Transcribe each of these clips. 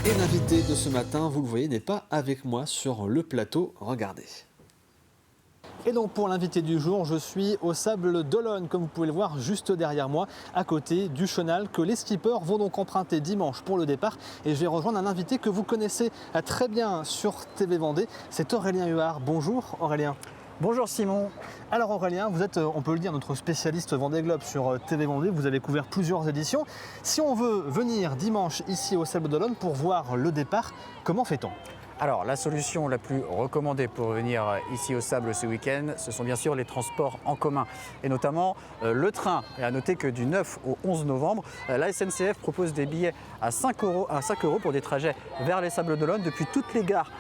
Et l'invité de ce matin, vous le voyez, n'est pas avec moi sur le plateau. Regardez. Et donc pour l'invité du jour, je suis au Sable d'Olonne, comme vous pouvez le voir juste derrière moi, à côté du chenal que les skippers vont donc emprunter dimanche pour le départ. Et je vais rejoindre un invité que vous connaissez très bien sur TV Vendée, c'est Aurélien Huard. Bonjour Aurélien. Bonjour Simon. Alors Aurélien, vous êtes, on peut le dire, notre spécialiste Vendée Globe sur TV Vendée. Vous avez couvert plusieurs éditions. Si on veut venir dimanche ici au Sable d'Olonne pour voir le départ, comment fait-on ? Alors la solution la plus recommandée pour venir ici au Sable ce week-end, ce sont bien sûr les transports en commun et notamment le train. Et à noter que du 9 au 11 novembre, la SNCF propose des billets à 5 € pour des trajets vers les Sables d'Olonne depuis toutes les gares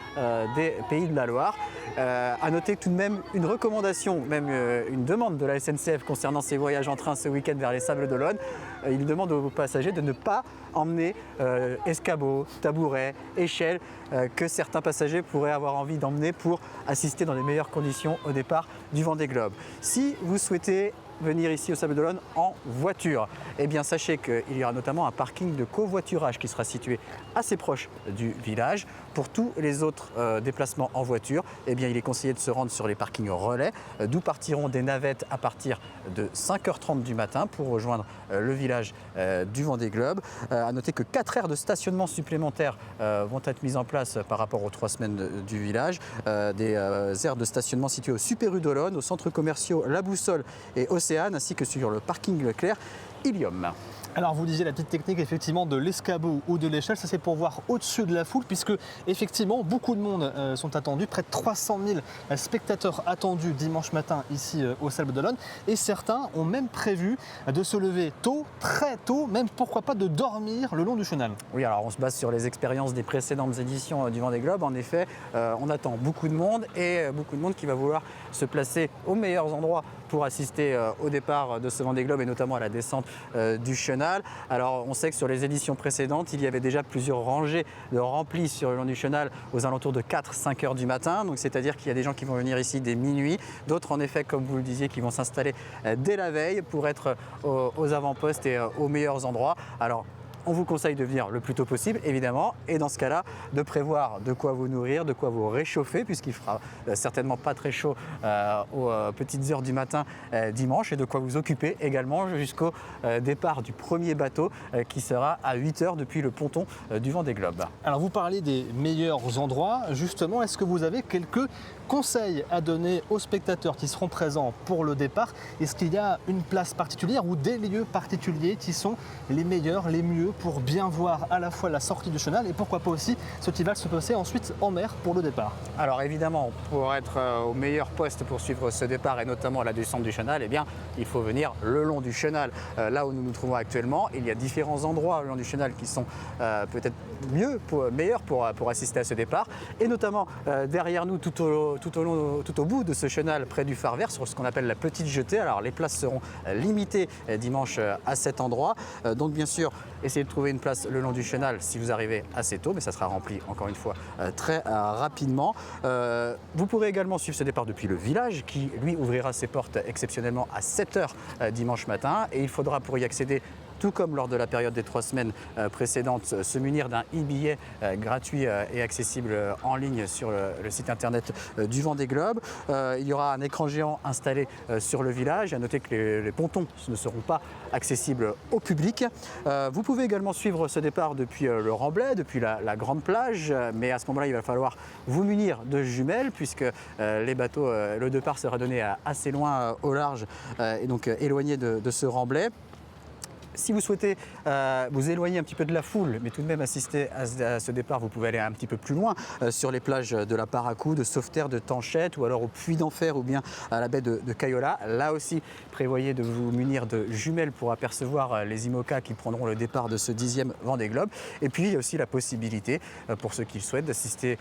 des Pays de la Loire. À noter tout de même une recommandation, même une demande de la SNCF concernant ses voyages en train ce week-end vers les Sables d'Olonne. Il demande aux passagers de ne pas emmener escabeaux, tabourets, échelles que certains passagers pourraient avoir envie d'emmener pour assister dans les meilleures conditions au départ du Vendée Globe. Si vous souhaitez venir ici au Sable d'Olonne en voiture, eh bien sachez qu'il y aura notamment un parking de covoiturage qui sera situé assez proche du village. Pour tous les autres déplacements en voiture, eh bien il est conseillé de se rendre sur les parkings relais, d'où partiront des navettes à partir de 5h30 du matin pour rejoindre le village du Vendée Globe. À noter que 4 aires de stationnement supplémentaires vont être mises en place par rapport aux 3 semaines du village. Des aires de stationnement situées au Super U d'Olonne, aux centres commerciaux La Boussole et Océane, ainsi que sur le parking Leclerc Ilium. Alors vous disiez la petite technique effectivement de l'escabeau ou de l'échelle, ça c'est pour voir au-dessus de la foule puisque effectivement beaucoup de monde sont attendus, près de 300 000 spectateurs attendus dimanche matin ici au Sable d'Olonne et certains ont même prévu de se lever tôt, très tôt, même pourquoi pas de dormir le long du chenal. Oui, alors on se base sur les expériences des précédentes éditions du Vendée Globe. En effet, on attend beaucoup de monde et beaucoup de monde qui va vouloir se placer aux meilleurs endroits pour assister au départ de ce Vendée Globe et notamment à la descente du chenal. Alors on sait que sur les éditions précédentes, il y avait déjà plusieurs rangées de remplis sur le long du chenal aux alentours de 4-5 heures du matin. Donc c'est-à-dire qu'il y a des gens qui vont venir ici dès minuit, d'autres en effet, comme vous le disiez, qui vont s'installer dès la veille pour être aux avant-postes et aux meilleurs endroits. Alors on vous conseille de venir le plus tôt possible, évidemment, et dans ce cas-là, de prévoir de quoi vous nourrir, de quoi vous réchauffer, puisqu'il fera certainement pas très chaud aux petites heures du matin dimanche, et de quoi vous occuper également jusqu'au départ du premier bateau qui sera à 8 heures depuis le ponton du Vendée Globe. Alors vous parlez des meilleurs endroits, justement, est-ce que vous avez quelques conseils à donner aux spectateurs qui seront présents pour le départ? Est-ce qu'il y a une place particulière ou des lieux particuliers qui sont les meilleurs, les mieux pour bien voir à la fois la sortie du chenal et pourquoi pas aussi ceux qui va se passer ensuite en mer pour le départ? Alors évidemment, pour être au meilleur poste pour suivre ce départ et notamment la descente du chenal, eh bien, il faut venir le long du chenal. Là où nous nous trouvons actuellement, il y a différents endroits le long du chenal qui sont peut-être meilleurs pour assister à ce départ. Et notamment derrière nous, tout au bout de ce chenal, près du phare vert, sur ce qu'on appelle la petite jetée. Alors les places seront limitées dimanche à cet endroit. Donc bien sûr, essayez de trouver une place le long du chenal si vous arrivez assez tôt, mais ça sera rempli encore une fois très rapidement. Vous pourrez également suivre ce départ depuis le village qui lui ouvrira ses portes exceptionnellement à 7 heures dimanche matin et il faudra pour y accéder, tout comme lors de la période des 3 semaines précédentes, se munir d'un e-billet gratuit et accessible en ligne sur le site internet du Vendée Globe. Il y aura un écran géant installé sur le village. À noter que les pontons ne seront pas accessibles au public. Vous pouvez également suivre ce départ depuis le Remblai, depuis la grande plage, mais à ce moment-là, il va falloir vous munir de jumelles puisque les bateaux, le départ sera donné assez loin au large et donc éloigné de ce Remblai. Si vous souhaitez vous éloigner un petit peu de la foule, mais tout de même assister à ce départ, vous pouvez aller un petit peu plus loin sur les plages de la Paracou, de Sauveterre, de Tanchette, ou alors au Puy d'Enfer, ou bien à la baie de Cayola. Là aussi, prévoyez de vous munir de jumelles pour apercevoir les IMOCA qui prendront le départ de ce 10e Vendée Globe. Et puis, il y a aussi la possibilité, pour ceux qui le souhaitent, d'assister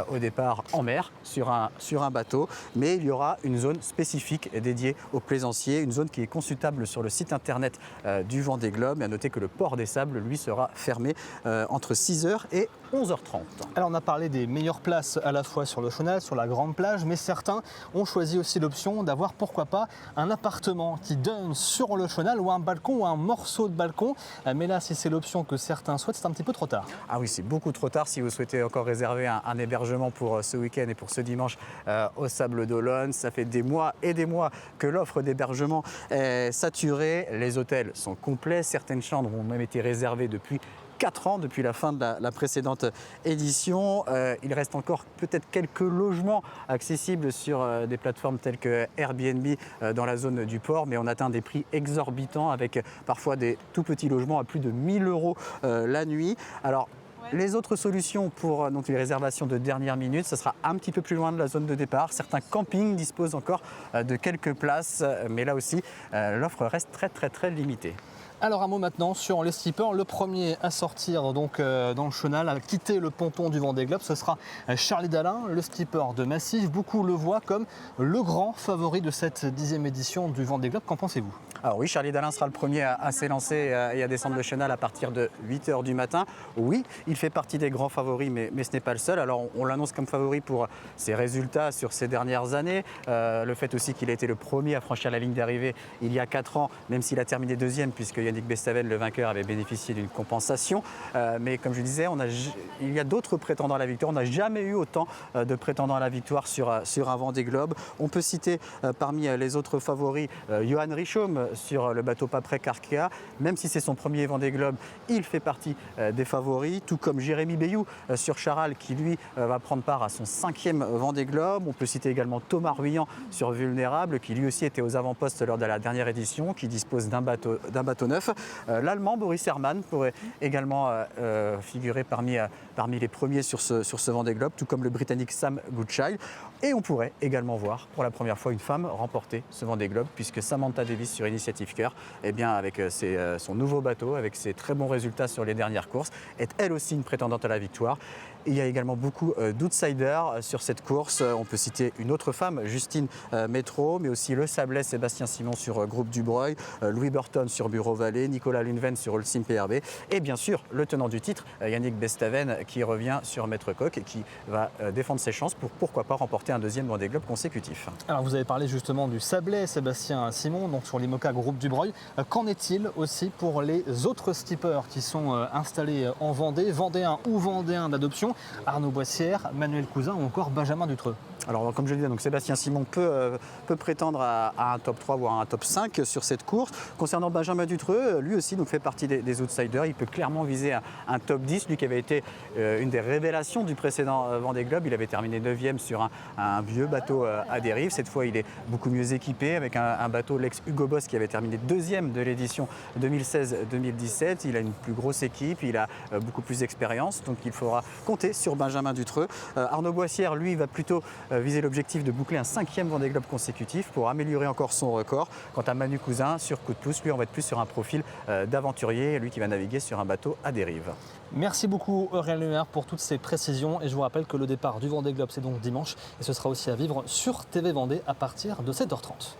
au départ en mer, sur un bateau. Mais il y aura une zone spécifique dédiée aux plaisanciers, une zone qui est consultable sur le site internet du Vendée Vendée Globe. Et à noter que le port des Sables, lui, sera fermé entre 6h et 11h30. Alors on a parlé des meilleures places à la fois sur le chenal, sur la grande plage, mais certains ont choisi aussi l'option d'avoir pourquoi pas un appartement qui donne sur le chenal ou un balcon ou un morceau de balcon. Mais là, si c'est l'option que certains souhaitent, c'est un petit peu trop tard. Ah oui, c'est beaucoup trop tard si vous souhaitez encore réserver un hébergement pour ce week-end et pour ce dimanche au Sables d'Olonne. Ça fait des mois et des mois que l'offre d'hébergement est saturée. Les hôtels sont complets. Certaines chambres ont même été réservées depuis 4 ans, depuis la fin de la précédente édition. Il reste encore peut-être quelques logements accessibles sur des plateformes telles que Airbnb dans la zone du port, mais on atteint des prix exorbitants avec parfois des tout petits logements à plus de 1 000 € la nuit. Alors, les autres solutions pour donc, les réservations de dernière minute, ce sera un petit peu plus loin de la zone de départ. Certains campings disposent encore de quelques places, mais là aussi, l'offre reste très limitée. Alors un mot maintenant sur les skippers. Le premier à sortir donc dans le chenal, à quitter le ponton du Vendée Globe, ce sera Charlie Dalin, le skipper de Massif. Beaucoup le voient comme le grand favori de cette 10e édition du Vendée Globe. Qu'en pensez-vous? Alors oui, Charlie Dalin sera le premier à s'élancer et à descendre le chenal à partir de 8h du matin. Oui, il fait partie des grands favoris, mais ce n'est pas le seul. Alors on l'annonce comme favori pour ses résultats sur ces dernières années. Le fait aussi qu'il a été le premier à franchir la ligne d'arrivée il y a 4 ans, même s'il a terminé deuxième, puisque Yannick Bestaven, le vainqueur, avait bénéficié d'une compensation. Mais comme je disais, il y a d'autres prétendants à la victoire. On n'a jamais eu autant de prétendants à la victoire sur un Vendée Globe. On peut citer parmi les autres favoris Johan Richomme sur le bateau Paprec Arkea. Même si c'est son premier Vendée Globe, il fait partie des favoris, tout comme Jérémy Bayou sur Charal, qui lui va prendre part à son 5e Vendée Globe. On peut citer également Thomas Ruyant sur Vulnérable, qui lui aussi était aux avant-postes lors de la dernière édition, qui dispose d'un bateau neuf. L'Allemand Boris Herrmann pourrait également figurer parmi les premiers sur ce Vendée Globe, tout comme le Britannique Sam Goodchild. Et on pourrait également voir pour la première fois une femme remporter ce Vendée Globe, puisque Samantha Davis sur Initiative Cœur, eh bien avec son nouveau bateau, avec ses très bons résultats sur les dernières courses, est elle aussi une prétendante à la victoire. Il y a également beaucoup d'outsiders sur cette course. On peut citer une autre femme, Justine Métro, mais aussi le Sablais Sébastien Simon sur Groupe Dubreuil, Louis Burton sur Bureau Vallée, Nicolas Lunven sur Holcim PRB et bien sûr le tenant du titre, Yannick Bestaven, qui revient sur Maître Coq et qui va défendre ses chances pour pourquoi pas remporter un deuxième Vendée Globe consécutif. Alors vous avez parlé justement du Sablais Sébastien Simon, donc sur l'IMOCA Groupe Dubreuil. Qu'en est-il aussi pour les autres skippers qui sont installés en Vendée, vendéens ou vendéens d'adoption? Arnaud Boissière, Manuel Cousin ou encore Benjamin Dutreux. Alors comme je le disais, donc Sébastien Simon peut prétendre à un top 3 voire à un top 5 sur cette course. Concernant Benjamin Dutreux, lui aussi donc, fait partie des outsiders. Il peut clairement viser un top 10. Lui qui avait été une des révélations du précédent Vendée Globe. Il avait terminé 9e sur un vieux bateau à dérive. Cette fois, il est beaucoup mieux équipé avec un bateau, l'ex Hugo Boss, qui avait terminé 2e de l'édition 2016-2017. Il a une plus grosse équipe, il a beaucoup plus d'expérience. Donc il faudra compter sur Benjamin Dutreux. Arnaud Boissière, lui, va plutôt viser l'objectif de boucler un 5e Vendée Globe consécutif pour améliorer encore son record. Quant à Manu Cousin, sur coup de pouce, lui, on va être plus sur un profil d'aventurier, lui qui va naviguer sur un bateau à dérive. Merci beaucoup Aurélien Lumer pour toutes ces précisions et je vous rappelle que le départ du Vendée Globe c'est donc dimanche et ce sera aussi à vivre sur TV Vendée à partir de 7h30.